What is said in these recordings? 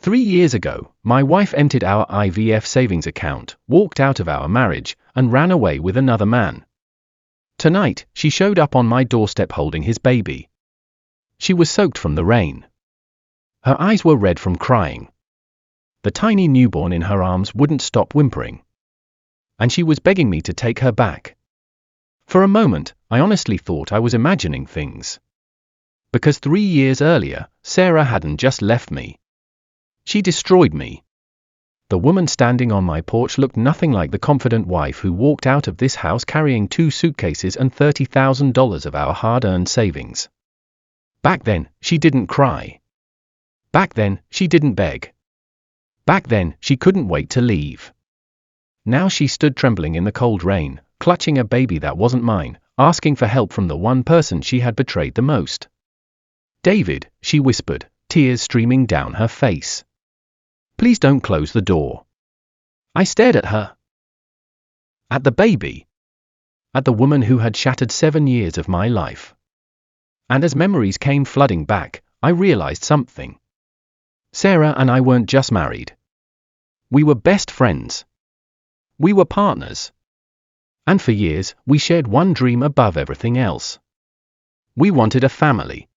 3 years ago, my wife emptied our IVF savings account, walked out of our marriage, and ran away with another man. Tonight, she showed up on my doorstep holding his baby. She was soaked from the rain. Her eyes were red from crying. The tiny newborn in her arms wouldn't stop whimpering. And she was begging me to take her back. For a moment, I honestly thought I was imagining things. Because 3 years earlier, Sarah hadn't just left me. She destroyed me. The woman standing on my porch looked nothing like the confident wife who walked out of this house carrying 2 suitcases and $30,000 of our hard-earned savings. Back then, she didn't cry. Back then, she didn't beg. Back then, she couldn't wait to leave. Now she stood trembling in the cold rain, clutching a baby that wasn't mine, asking for help from the one person she had betrayed the most. David, she whispered, tears streaming down her face. Please don't close the door. I stared at her. At the baby. At the woman who had shattered 7 years of my life. And as memories came flooding back, I realized something. Sarah and I weren't just married. We were best friends. We were partners. And for years, we shared one dream above everything else. We wanted a family.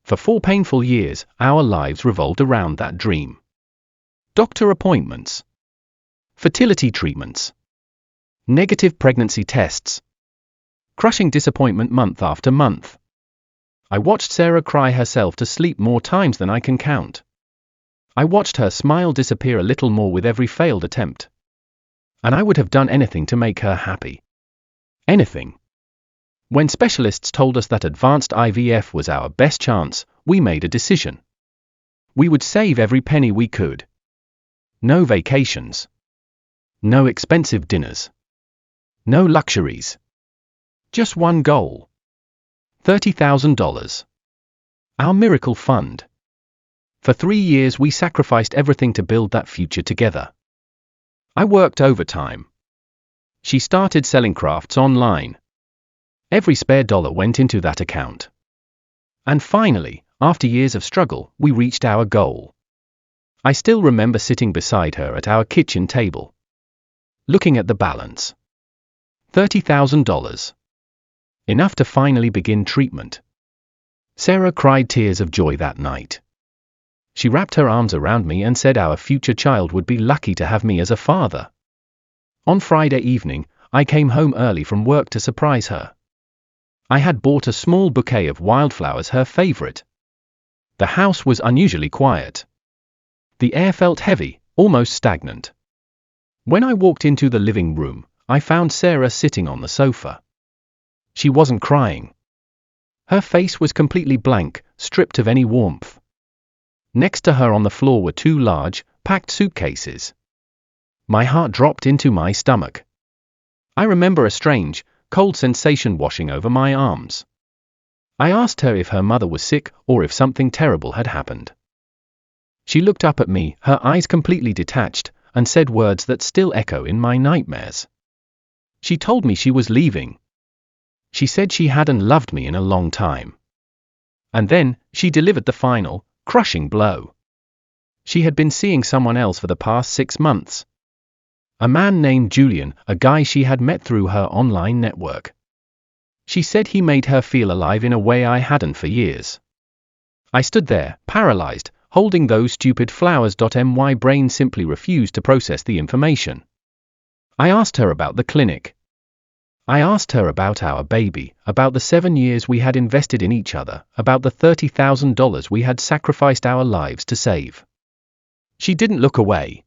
For 4 painful years, our lives revolved around that dream. Doctor appointments. Fertility treatments. Negative pregnancy tests. Crushing disappointment month after month. I watched Sarah cry herself to sleep more times than I can count. I watched her smile disappear a little more with every failed attempt. And I would have done anything to make her happy. Anything. When specialists told us that advanced IVF was our best chance, we made a decision. We would save every penny we could. No vacations. No expensive dinners. No luxuries. Just one goal. $30,000. Our miracle fund. For 3 years we sacrificed everything to build that future together. I worked overtime. She started selling crafts online. Every spare dollar went into that account. And finally, after years of struggle, we reached our goal. I still remember sitting beside her at our kitchen table. Looking at the balance. $30,000. Enough to finally begin treatment. Sarah cried tears of joy that night. She wrapped her arms around me and said our future child would be lucky to have me as a father. On Friday evening, I came home early from work to surprise her. I had bought a small bouquet of wildflowers, her favorite. The house was unusually quiet. The air felt heavy, almost stagnant. When I walked into the living room, I found Sarah sitting on the sofa. She wasn't crying. Her face was completely blank, stripped of any warmth. Next to her on the floor were 2 large, packed suitcases. My heart dropped into my stomach. I remember a strange, cold sensation washing over my arms. I asked her if her mother was sick or if something terrible had happened. She looked up at me, her eyes completely detached, and said words that still echo in my nightmares. She told me she was leaving. She said she hadn't loved me in a long time. And then, she delivered the final, crushing blow. She had been seeing someone else for the past 6 months. A man named Julian, a guy she had met through her online network. She said he made her feel alive in a way I hadn't for years. I stood there, paralyzed, holding those stupid flowers. My brain simply refused to process the information. I asked her about the clinic. I asked her about our baby, about the 7 years we had invested in each other, about the $30,000 we had sacrificed our lives to save. She didn't look away.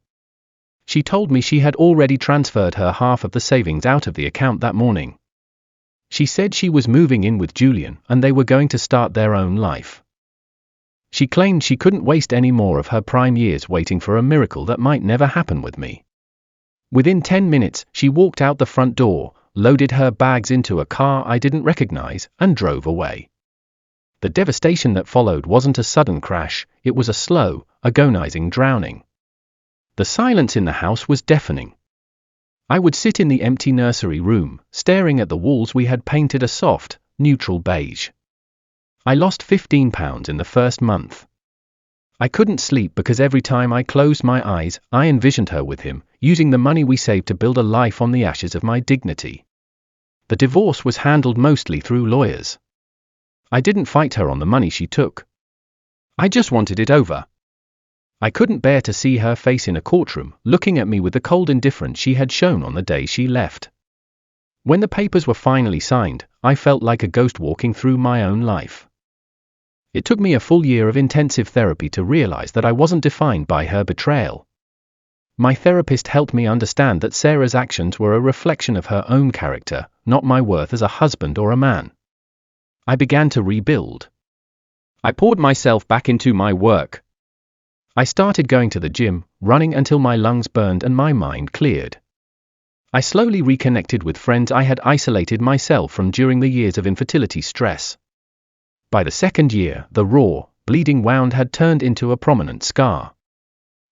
She told me she had already transferred her half of the savings out of the account that morning. She said she was moving in with Julian and they were going to start their own life. She claimed she couldn't waste any more of her prime years waiting for a miracle that might never happen with me. Within 10 minutes, she walked out the front door, loaded her bags into a car I didn't recognize, and drove away. The devastation that followed wasn't a sudden crash, it was a slow, agonizing drowning. The silence in the house was deafening. I would sit in the empty nursery room, staring at the walls we had painted a soft, neutral beige. I lost 15 pounds in the first month. I couldn't sleep because every time I closed my eyes, I envisioned her with him, using the money we saved to build a life on the ashes of my dignity. The divorce was handled mostly through lawyers. I didn't fight her on the money she took. I just wanted it over. I couldn't bear to see her face in a courtroom, looking at me with the cold indifference she had shown on the day she left. When the papers were finally signed, I felt like a ghost walking through my own life. It took me a full year of intensive therapy to realize that I wasn't defined by her betrayal. My therapist helped me understand that Sarah's actions were a reflection of her own character, not my worth as a husband or a man. I began to rebuild. I poured myself back into my work. I started going to the gym, running until my lungs burned and my mind cleared. I slowly reconnected with friends I had isolated myself from during the years of infertility stress. By the second year, the raw, bleeding wound had turned into a prominent scar.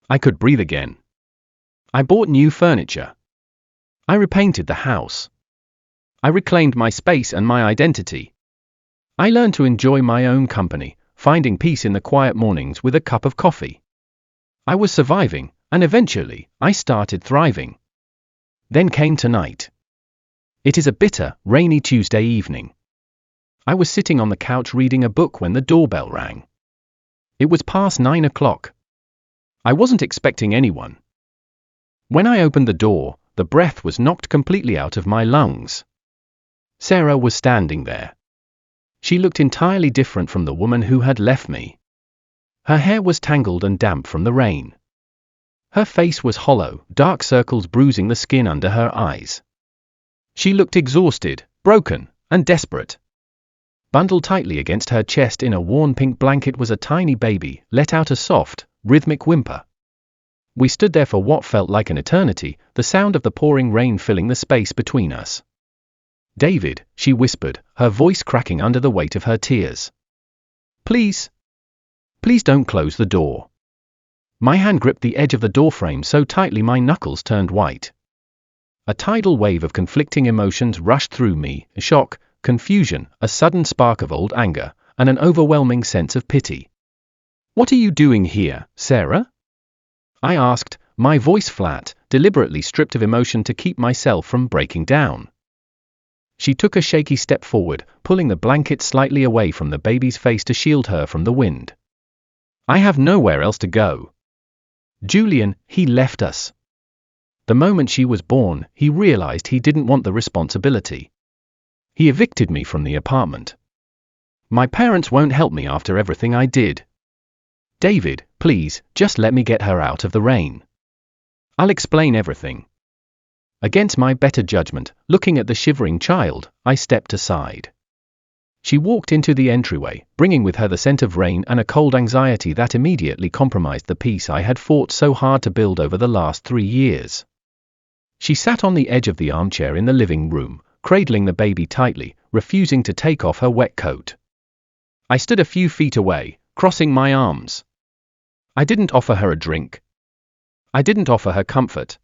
I could breathe again. I bought new furniture. I repainted the house. I reclaimed my space and my identity. I learned to enjoy my own company, finding peace in the quiet mornings with a cup of coffee. I was surviving, and eventually, I started thriving. Then came tonight. It is a bitter, rainy Tuesday evening. I was sitting on the couch reading a book when the doorbell rang. It was past 9 o'clock. I wasn't expecting anyone. When I opened the door, the breath was knocked completely out of my lungs. Sarah was standing there. She looked entirely different from the woman who had left me. Her hair was tangled and damp from the rain. Her face was hollow, dark circles bruising the skin under her eyes. She looked exhausted, broken, and desperate. Bundled tightly against her chest in a worn pink blanket was a tiny baby, let out a soft, rhythmic whimper. We stood there for what felt like an eternity, the sound of the pouring rain filling the space between us. "David," she whispered, her voice cracking under the weight of her tears. Please don't close the door." My hand gripped the edge of the doorframe so tightly my knuckles turned white. A tidal wave of conflicting emotions rushed through me, shock, confusion, a sudden spark of old anger, and an overwhelming sense of pity. "What are you doing here, Sarah?" I asked, my voice flat, deliberately stripped of emotion to keep myself from breaking down. She took a shaky step forward, pulling the blanket slightly away from the baby's face to shield her from the wind. "I have nowhere else to go. Julian, he left us. The moment she was born, he realized he didn't want the responsibility. He evicted me from the apartment. My parents won't help me after everything I did. David, please, just let me get her out of the rain. I'll explain everything." Against my better judgment, looking at the shivering child, I stepped aside. She walked into the entryway, bringing with her the scent of rain and a cold anxiety that immediately compromised the peace I had fought so hard to build over the last 3 years. She sat on the edge of the armchair in the living room, cradling the baby tightly, refusing to take off her wet coat. I stood a few feet away, crossing my arms. I didn't offer her a drink. I didn't offer her comfort.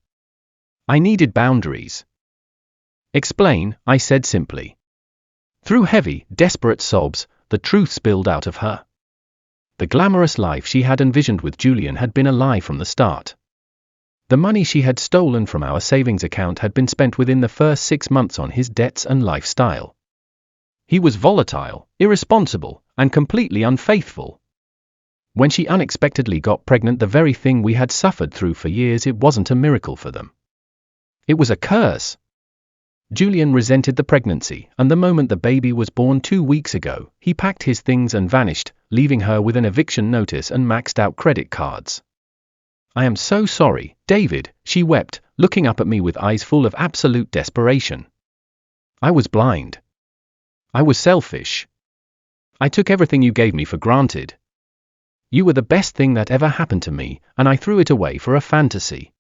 I needed boundaries. "Explain," I said simply. Through heavy, desperate sobs, the truth spilled out of her. The glamorous life she had envisioned with Julian had been a lie from the start. The money she had stolen from our savings account had been spent within the first 6 months on his debts and lifestyle. He was volatile, irresponsible, and completely unfaithful. When she unexpectedly got pregnant, the very thing we had suffered through for years, it wasn't a miracle for them. It was a curse. Julian resented the pregnancy, and the moment the baby was born 2 weeks ago, he packed his things and vanished, leaving her with an eviction notice and maxed out credit cards. "I am so sorry, David," she wept, looking up at me with eyes full of absolute desperation. "I was blind. I was selfish. I took everything you gave me for granted. You were the best thing that ever happened to me, and I threw it away for a fantasy.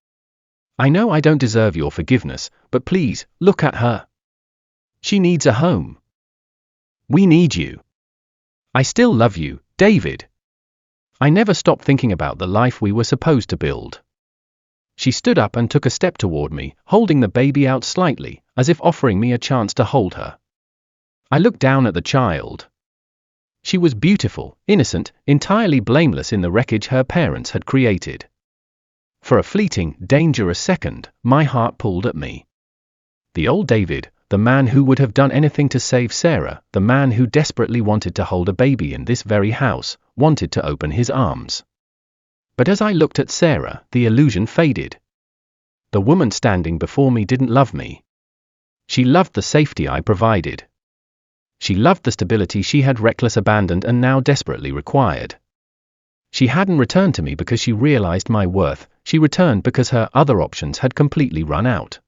I know I don't deserve your forgiveness, but please, look at her. She needs a home. We need you. I still love you, David. I never stopped thinking about the life we were supposed to build." She stood up and took a step toward me, holding the baby out slightly, as if offering me a chance to hold her. I looked down at the child. She was beautiful, innocent, entirely blameless in the wreckage her parents had created. For a fleeting, dangerous second, my heart pulled at me. The old David, the man who would have done anything to save Sarah, the man who desperately wanted to hold a baby in this very house, wanted to open his arms. But as I looked at Sarah, the illusion faded. The woman standing before me didn't love me. She loved the safety I provided. She loved the stability she had recklessly abandoned and now desperately required. She hadn't returned to me because she realized my worth, she returned because her other options had completely run out.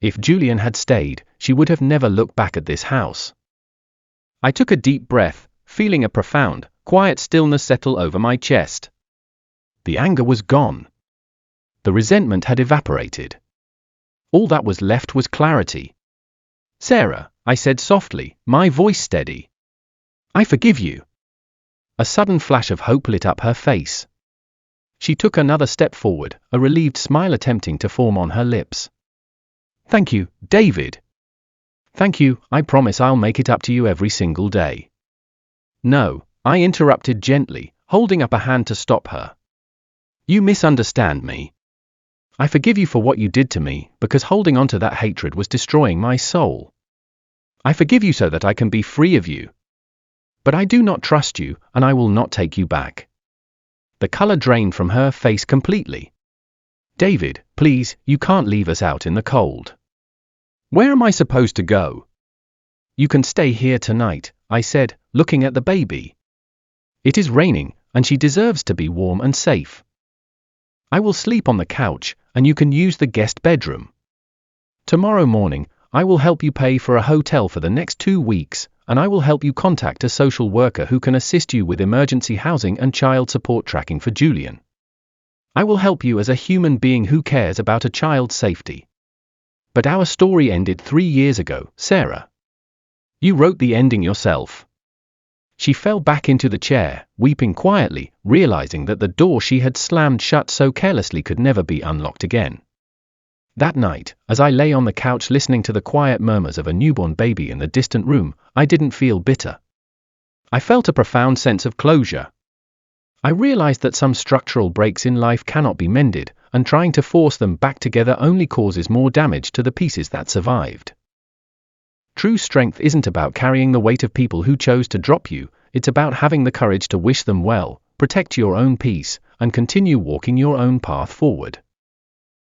If Julian had stayed, she would have never looked back at this house. I took a deep breath, feeling a profound, quiet stillness settle over my chest. The anger was gone. The resentment had evaporated. All that was left was clarity. "Sarah," I said softly, my voice steady. "I forgive you." A sudden flash of hope lit up her face. She took another step forward, a relieved smile attempting to form on her lips. "Thank you, David." "Thank you, I promise I'll make it up to you every single day." "No," I interrupted gently, holding up a hand to stop her. "You misunderstand me. I forgive you for what you did to me, because holding on to that hatred was destroying my soul. I forgive you so that I can be free of you. But I do not trust you, and I will not take you back." The color drained from her face completely. "David, please, you can't leave us out in the cold." "Where am I supposed to go?" "You can stay here tonight," I said, looking at the baby. "It is raining, and she deserves to be warm and safe. I will sleep on the couch, and you can use the guest bedroom. Tomorrow morning, I will help you pay for a hotel for the next 2 weeks, and I will help you contact a social worker who can assist you with emergency housing and child support tracking for Julian. I will help you as a human being who cares about a child's safety. But our story ended 3 years ago, Sarah. You wrote the ending yourself." She fell back into the chair, weeping quietly, realizing that the door she had slammed shut so carelessly could never be unlocked again. That night, as I lay on the couch listening to the quiet murmurs of a newborn baby in the distant room, I didn't feel bitter. I felt a profound sense of closure. I realized that some structural breaks in life cannot be mended, and trying to force them back together only causes more damage to the pieces that survived. True strength isn't about carrying the weight of people who chose to drop you, it's about having the courage to wish them well, protect your own peace, and continue walking your own path forward.